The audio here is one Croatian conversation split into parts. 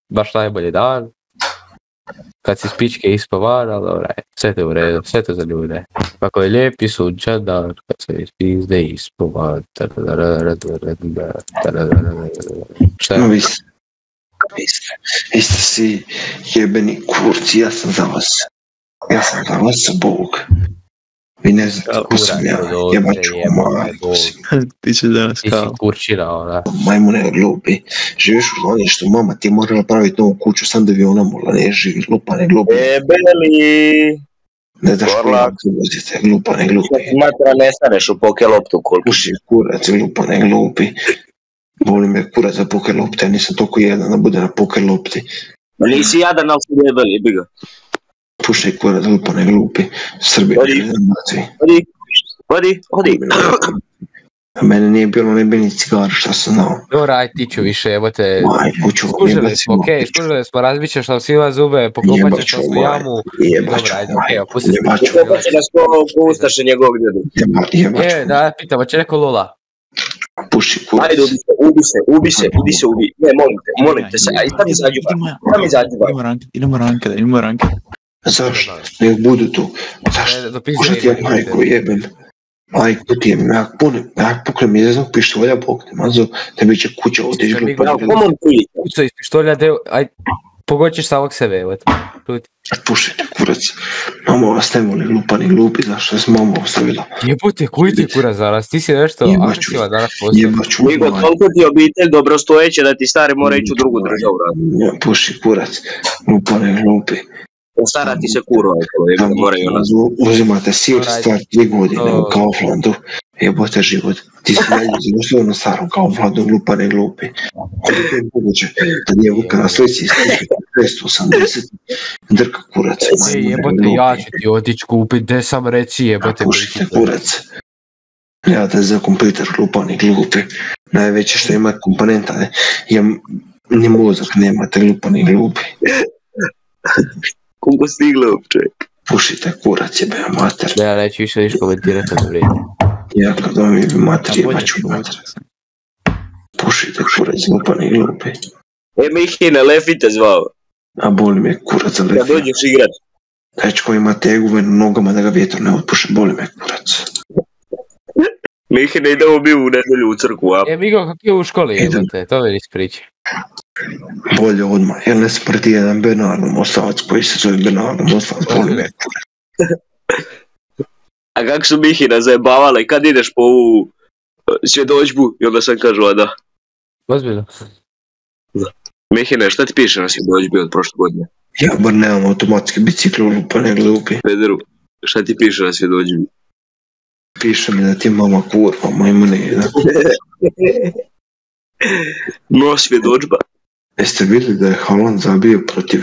baš najbolji dan. Kad si spičke ispavara, dobro, sve to u redu, sve to za ljude. Kako je lijepi sunčan dan, kad se ispizde ispavar. Šta je? Vi ste si jebeni kurci, ja sam za vas. Ja sam za vas Bog. Vi ne znate ko sam ja, jebaću majku. Ti će danas Ti si kao. kurčira, ona. Majmune glupi. Živiš u Loništu, mama ti je morala praviti novu kuću, sam da bi ona mogla, ne živi, glupane glupi. Beli! Ne daš pojavak ulazite, glupane glupi. Matra ne staneš u poke loptu koliko. Puši kurac, glupane glupi. Volim me kurac za poker lopte, ja nisam toliko jedan da bude na poker lopti. Nisi jadan, ali si debeli, jebi ga. Puši kurac, glupane glupi. Srbi, Odi. A mene nije bilo ne bi ni cigara, šta sam znao. Dobro, aj ti ću više, jebote. Majku ću, Skužili smo, okej, skužili smo, razbit ćeš nam svima zube, pokopat ćeš nas u jamu. Dobro, ajde, okej, opusti se. Pokopat će nas po ustaše njegovog djedu. Da, pitamo, će neko Lula. Puši kurac. Ajde, ubi se. Ne, molim te se, aj, tam izađi van. Idemo ranke. Zašto? Nek budu tu. Zašto? Možda ti je majko jebem. Majko ti je, jak puknem izaznog pištolja, poknem, mazo, tebi će kuća otići glupa. Kuća iz pištolja, aj, pogoćeš samog sebe, evo. Pušite kurac. Mama vas ne voli glupani glupi, zašto se mama ostavila? Jebote, koji ti kurac danas, ti si nešto agresivan danas postao. Jebaću. Migo, toliko ti obitelj dobrostojeće da ti stari mora ići u drugu državu. Puši kurac, glupani glupi. Stara ti se kurva, moraju nas. Uzimate sir star 2 godine u Kauflandu, jebote život. Ti si najljuzi ušli na starom Kauflandu, glupane glupi. Koliko je moguće da djevojka na slici iz 1680 drka kurac. Jebote, ja ću ti otići kupit, gdje sam reci jebote. Pušite kurac. Gledate za kompjuter, glupani glupi. Najveće što ima komponenta je ni mozak nemate, glupani glupi. Koliko stigle uopće? Pušite kurac jebe mater. Ja neću više niš komentirati na vrijeme. Ja kad vam jebe mater jebaću mater. Pušite kurac glupani glupi. Mihine, Lefi te zvao. A boli me kurac za Lefi. Kad dođeš igrat. Dečko ima teguve na nogama da ga vjetro ne otpuše, boli me kurac. Mihine, idemo bi u nedelju u crkvu, a? Migo, kako je u školi jebote, to mi nis priči. Bolje odmah, jer ne smrti jedan Bernardo Mostavac koji se zove Bernardo Mostavac, boli me kurac. A kako su Mihina zajebavale, kad ideš po ovu svjedočbu? I onda sam kažu, a da. Ozbiljno. Mihine, šta ti piše na svjedočbi od prošle godine? Ja bar nemam automatski bicikl, lupane glupi. Pederu, šta ti piše na svjedočbi? Piše mi da ti mama kurva, majmune jedan. No, svjedočba. Jeste vidjeli da je Haaland zabio protiv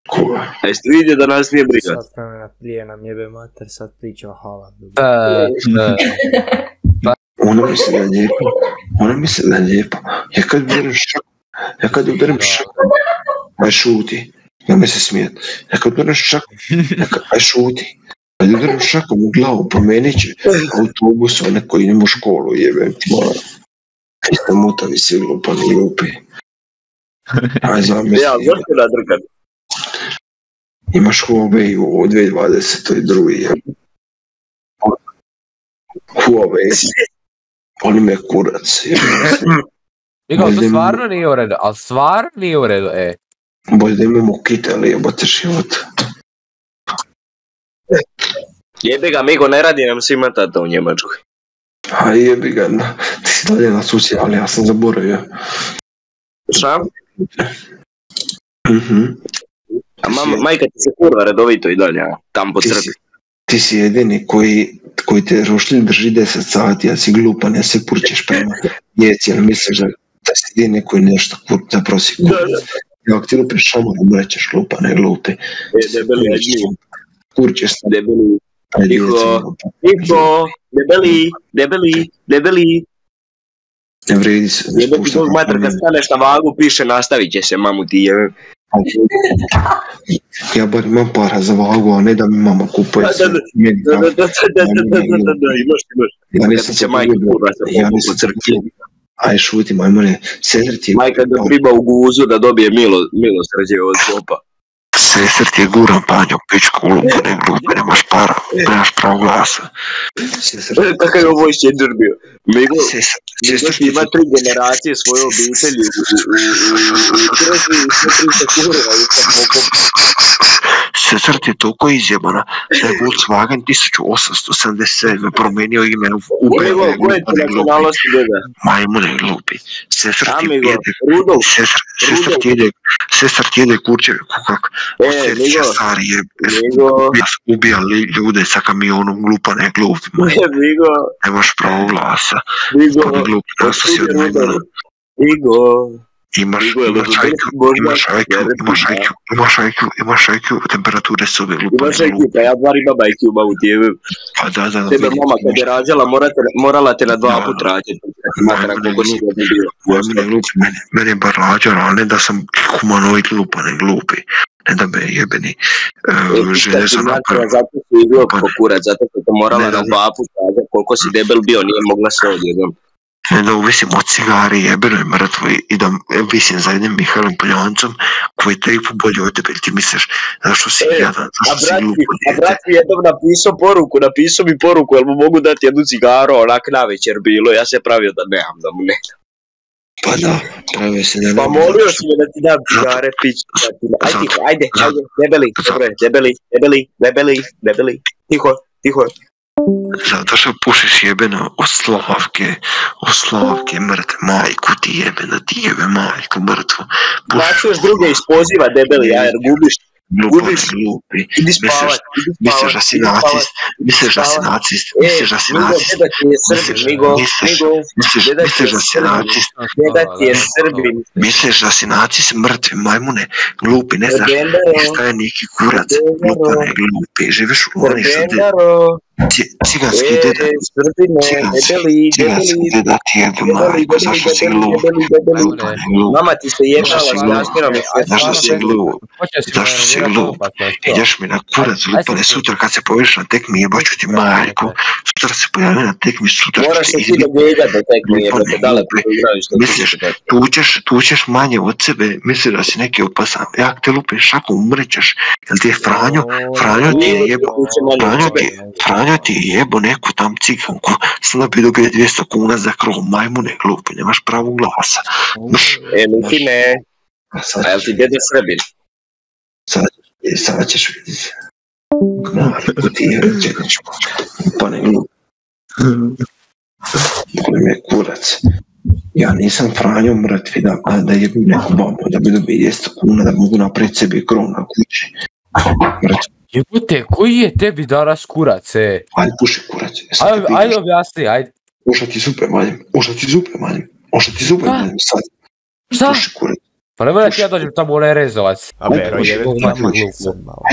koga? A jeste vidjeli da nas nije briga? Sad vremena prije nam jebe mater, sad priča o Haalandu. Ona misli da je lijepo. Ja kad uberem šakom, aj šuti. Ja me se smijet. Ja kad uberem šakom, aj šuti. Kad uberem šakom u glavu, promenit će autobus, one koji idem u školu, jebem ti moram. Iste mutavi si glupani glupi. Aj zamisli. Ja, zašto nadrkam? Imaš Huawei u 2022. Huawei. Oni me kurac. Migo, to stvarno nije u redu, ali stvarno nije u redu, Bolje da imamo kite, ali jebate život. Jebe ga, Migo, ne radi nam svima tata u Njemačkoj. A jebi ga, ti si dalje na socijali, ja sam zaboravio. Šta? Mhm. A majka ti se kurva redovito i dalje, tam po crkvi. Ti si jedini koji te roštilj drži 10 sati, ja si glupan, ja se purčeš prema djeci, ali misliš da si jedini koji nešto zapravo si kurva. Ja ako ti lupiš šamorom rećeš glupane glupi. Debeli, kurčeš se. Debeli. Niko, debeli. Ne vredi se. Jebeti Bog mater, kad staneš na vagu, piše nastavit će se, mamu ti jebe. Ja bar imam para za vagu, a ne da mi mama kupuje se. Da, imaš. Ja nisam se majke kurva sa popu po crkvi. Aj šuti, majmune. Sestra ti je... Majka ga priba u guzu da dobije milosrđe od popa. Sestra ti je guran panjom, pičku lupane glupe, nemaš para, nemaš pravo glasa. Kakav je ovo šćedr bio? Migo Sestra ti ima 3 generacije svoje obitelji u Krezi i sve 3 kureva i sa popom. Sestra ti je toliko izjebana da je Volkswagen 1877 promijenio ime u Migo, koje ti nacionalnosti deda? Majmune glupi. Sestra ti Amigo, jede... Rudolf. Sestra ti jede kurčevi kukak. Migo. Stari je Migo. ubijali ljude sa kamionom, glupane glupi. Migo. Nemaš pravo glasa. Migo. Pa glupi, nasto si od majmuna. Migo. Imaš IQ, temperature sobe, lupane Imaš IQ, pa ja bar imam IQ u tijelu. Pa da. Tebe mama kad je rađala, morala te na 2 put rađati. Makar koliko si god bio. Mene je bar rađala, a ne da sam humanoid lupane glupi. Ne da me jebeni železa napravila. Zato si izgled pokurac, zato što te morala na 2 put rađati. Koliko si debel bio, nije mogla se odjednom. Ne da uvisim od cigari jebenoj mrtvoj i da visim za jednim Mihajlom Poljancom koji je 3 put bolje od tebe, ti misliš zašto si jadan, zašto si glupo dijete. A brat mi jednom napisao mi poruku, jel mu mogu dati jednu cigaru, onak na večer bilo, ja se pravio da nemam, da mu ne. Pa da, pravio se da Pa molio si me da ti dam cigare, pići. Ajde, debeli, tiho. Zato što pušiš jebeno od Slavke mrtve, majku ti jebeno, ti jebe majku mrtvu. Plaćuješ druge iz poziva, debeli, jer gubiš. Glupi. Idi spavat. Misliš da si nacist. Misliš da si nacist. Misliš da ti je Srbin. Misliš da si nacist, mrtvi majmune, glupi, ne znaš šta je neki kurac, glupane, glupi, živiš u Lonišu, ciganski deda, ciganski deda ti jebe majko, zašto si glup, mama ti se jebala s Jasminom i zašto si glup, ideš mi na kurac, glupane, sutra kad se pojaviš na tekmi jebaću ti majko, sutra se pojavi na tekmi, sutra ću te izbiti, misliš, tučeš manje od sebe, misliš da si neki opasan, jak te lupim šakom, umrećeš, jel ti je Franjo ti je jebo, Franjo ti je jebo neku tam ciganku, sada bi dobio 200 kuna za krov, majmune glupi, nemaš pravu glasa. Niti ne, a jel ti dede Srbin? Sada ćeš vidjeti. Majko ti je četničko, pa ne glupi. Gledam je kurac. Ja nisam Franjo mrtvi da jebim neku bombu, da bi dobio 200 kuna, da mogu napraviti sebi krov na kući. Jebote, koji je tebi danas kurac, Ajde, puši kurac. Ajde objasni, ajde. Uša ti zupe manjem, sad. Šta? Puši kurac. Pa ne mora ti ja dođem tamo u onaj rezovac. A Vero, jebe ti mamu sam malo.